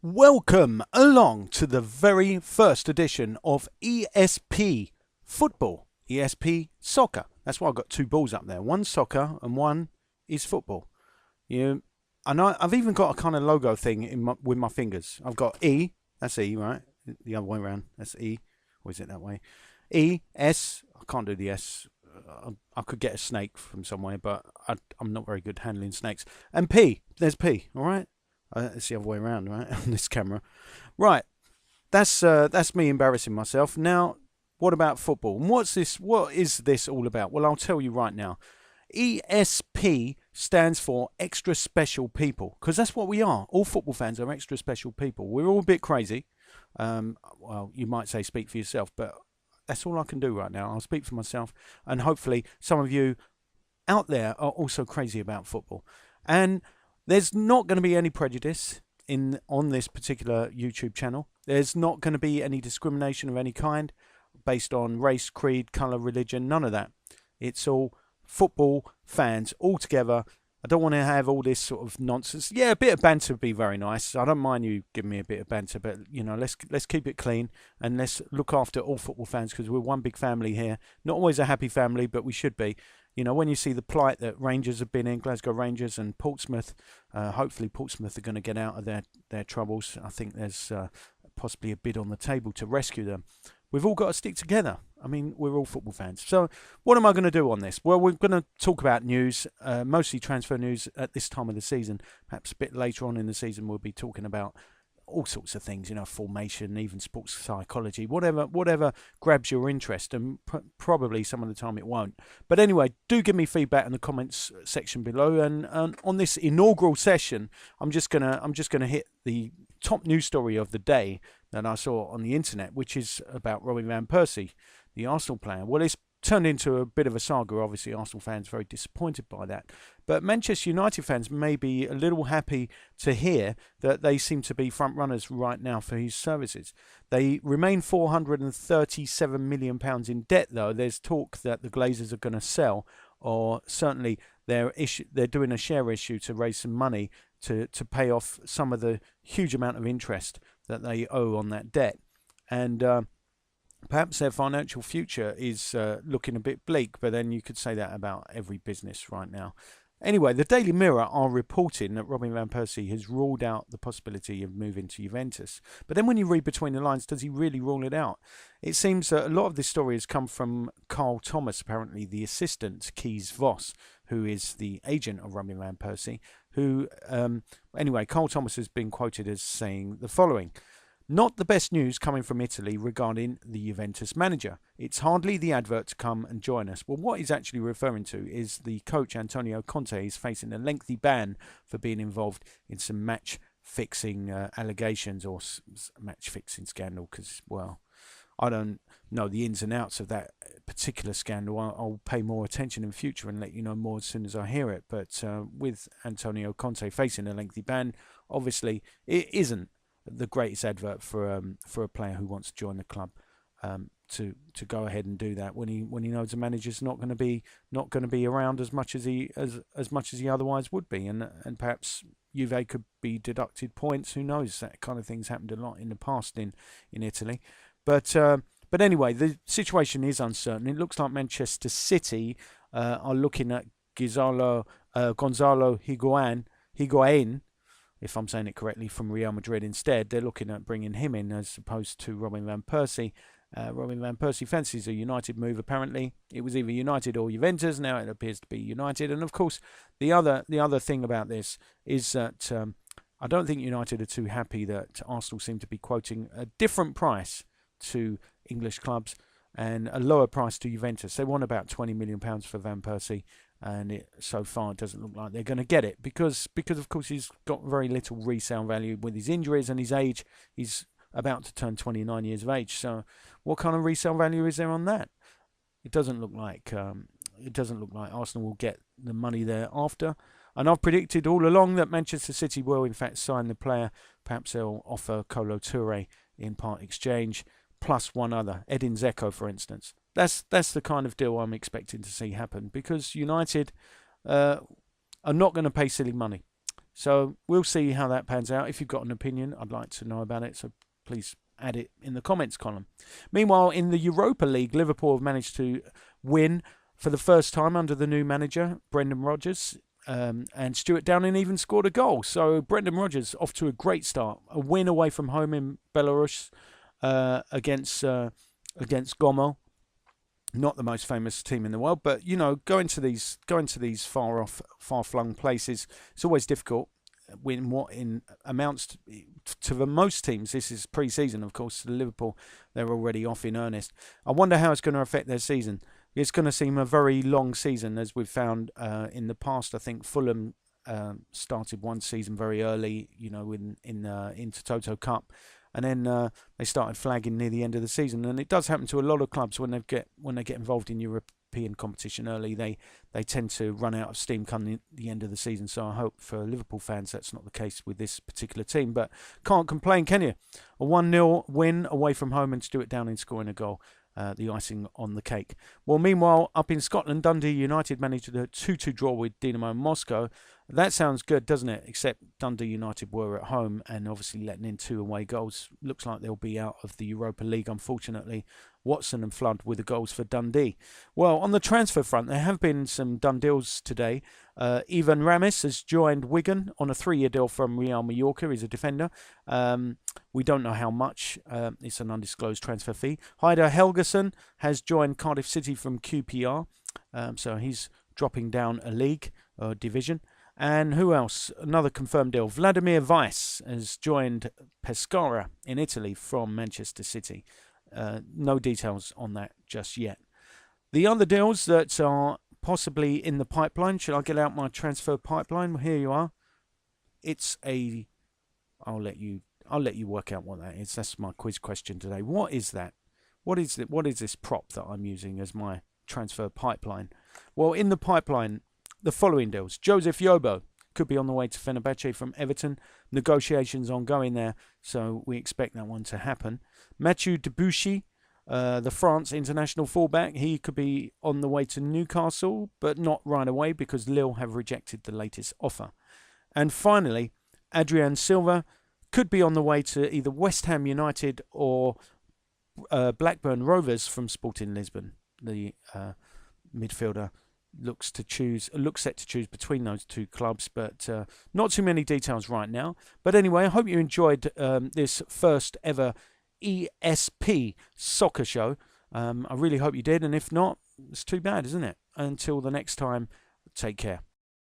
Welcome along to the very first edition of ESP Football, ESP Soccer. That's why I've got two balls up there. One's soccer and one is football. I've even got a kind of logo thing with my fingers. I've got E, that's E, right? The other way around, that's E. Or is it that way? E, S, I can't do the S. I could get a snake from somewhere, but I'm not very good handling snakes. And P, there's P, all right? It's the other way around, right, on this camera. Right, that's me embarrassing myself. Now, what about football? And what is this all about? Well, I'll tell you right now. ESP stands for Extra Special People, because that's what we are. All football fans are extra special people. We're all a bit crazy. Well, you might say speak for yourself, but that's all I can do right now. I'll speak for myself, and hopefully some of you out there are also crazy about football. And there's not going to be any prejudice on this particular YouTube channel. There's not going to be any discrimination of any kind based on race, creed, colour, religion, none of that. It's all football fans all together. I don't want to have all this sort of nonsense. Yeah, a bit of banter would be very nice. I don't mind you giving me a bit of banter, but let's keep it clean and let's look after all football fans, because we're one big family here. Not always a happy family, but we should be. When you see the plight that Rangers have been in, Glasgow Rangers and Portsmouth, hopefully Portsmouth are going to get out of their troubles. I think there's possibly a bid on the table to rescue them. We've all got to stick together. I mean, we're all football fans. So what am I going to do on this? Well, we're going to talk about news, mostly transfer news at this time of the season. Perhaps a bit later on in the season, we'll be talking about all sorts of things, formation, even sports psychology, whatever grabs your interest, and probably some of the time it won't. But anyway, do give me feedback in the comments section below. And on this inaugural session, I'm just gonna hit the top news story of the day that I saw on the internet, which is about Robin van Persie, the Arsenal player. Well, it's turned into a bit of a saga. Obviously, Arsenal fans are very disappointed by that. But Manchester United fans may be a little happy to hear that they seem to be front runners right now for his services. They remain £437 million in debt, though. There's talk that the Glazers are going to sell, or certainly they're doing a share issue to raise some money to pay off some of the huge amount of interest that they owe on that debt. And perhaps their financial future is looking a bit bleak, but then you could say that about every business right now. Anyway, the Daily Mirror are reporting that Robin van Persie has ruled out the possibility of moving to Juventus. But then when you read between the lines, does he really rule it out? It seems that a lot of this story has come from Carl Thomas, apparently the assistant to Kees Vos, who is the agent of Robin van Persie, anyway, Carl Thomas has been quoted as saying the following: "Not the best news coming from Italy regarding the Juventus manager. It's hardly the advert to come and join us." Well, what he's actually referring to is the coach Antonio Conte is facing a lengthy ban for being involved in some match-fixing allegations or match-fixing scandal, because, well, I don't know the ins and outs of that particular scandal. I'll pay more attention in future and let you know more as soon as I hear it. But with Antonio Conte facing a lengthy ban, obviously it isn't the greatest advert for a player who wants to join the club to go ahead and do that when he knows the manager's not going to be around as much as he otherwise would be, and perhaps Juve could be deducted points. Who knows? That kind of thing's happened a lot in the past in Italy. But anyway, the situation is uncertain. It looks like Manchester City are looking at Gonzalo Higuain, if I'm saying it correctly, from Real Madrid instead. They're looking at bringing him in as opposed to Robin van Persie. Robin van Persie fancies a United move, apparently. It was either United or Juventus. Now it appears to be United. And of course, the other thing about this is that I don't think United are too happy that Arsenal seem to be quoting a different price to English clubs and a lower price to Juventus. They want about £20 million for Van Persie, and so far it doesn't look like they're going to get it because of course he's got very little resale value with his injuries and his age. He's about to turn 29 years of age, so what kind of resale value is there on that? It doesn't look like Arsenal will get the money they're after. And I've predicted all along that Manchester City will in fact sign the player. Perhaps they'll offer Kolo Touré in part exchange, plus one other, Edin Dzeko, for instance. That's the kind of deal I'm expecting to see happen, because United are not going to pay silly money. So we'll see how that pans out. If you've got an opinion, I'd like to know about it. So please add it in the comments column. Meanwhile, in the Europa League, Liverpool have managed to win for the first time under the new manager, Brendan Rodgers. And Stuart Downing even scored a goal. So Brendan Rodgers off to a great start. A win away from home in Belarus against Gomo. Not the most famous team in the world, but you know, going to these far-flung places, it's always difficult. When what in amounts to the most teams, this is pre-season, of course. To Liverpool, they're already off in earnest. I wonder how it's going to affect their season. It's going to seem a very long season, as we've found in the past. I think Fulham started one season very early, you know, in Intertoto Cup, and then they started flagging near the end of the season. And it does happen to a lot of clubs when they get involved in European competition early. They tend to run out of steam come the end of the season. So I hope for Liverpool fans that's not the case with this particular team. But can't complain, can you? A 1-0 win away from home and Stuart Downing scoring a goal. The icing on the cake. Well, meanwhile, up in Scotland, Dundee United managed a 2-2 draw with Dinamo Moscow. That sounds good, doesn't it? Except Dundee United were at home and obviously letting in 2 away goals. Looks like they'll be out of the Europa League, unfortunately. Watson and Flood with the goals for Dundee. Well, on the transfer front, there have been some done deals today. Ivan Ramis has joined Wigan on a 3-year deal from Real Mallorca. He's a defender. We don't know how much. It's an undisclosed transfer fee. Heider Helgason has joined Cardiff City from QPR. So he's dropping down a league or division. And who else? Another confirmed deal. Vladimir Weiss has joined Pescara in Italy from Manchester City. No details on that just yet. The other deals that are possibly in the pipeline. Should I get out my transfer pipeline? Well, here you are. It's a... I'll let you work out what that is. That's my quiz question today. What is that? What is this prop that I'm using as my transfer pipeline? Well, in the pipeline, the following deals. Joseph Yobo could be on the way to Fenerbahce from Everton. Negotiations ongoing there, so we expect that one to happen. Mathieu Debuchy, the France international fullback, he could be on the way to Newcastle, but not right away because Lille have rejected the latest offer. And finally, Adrian Silva could be on the way to either West Ham United or Blackburn Rovers from Sporting Lisbon. The midfielder looks set to choose between those two clubs, but not too many details right now. But anyway, I hope you enjoyed this first ever ESP Soccer show. I really hope you did, and if not, it's too bad, isn't it? Until the next time, take care.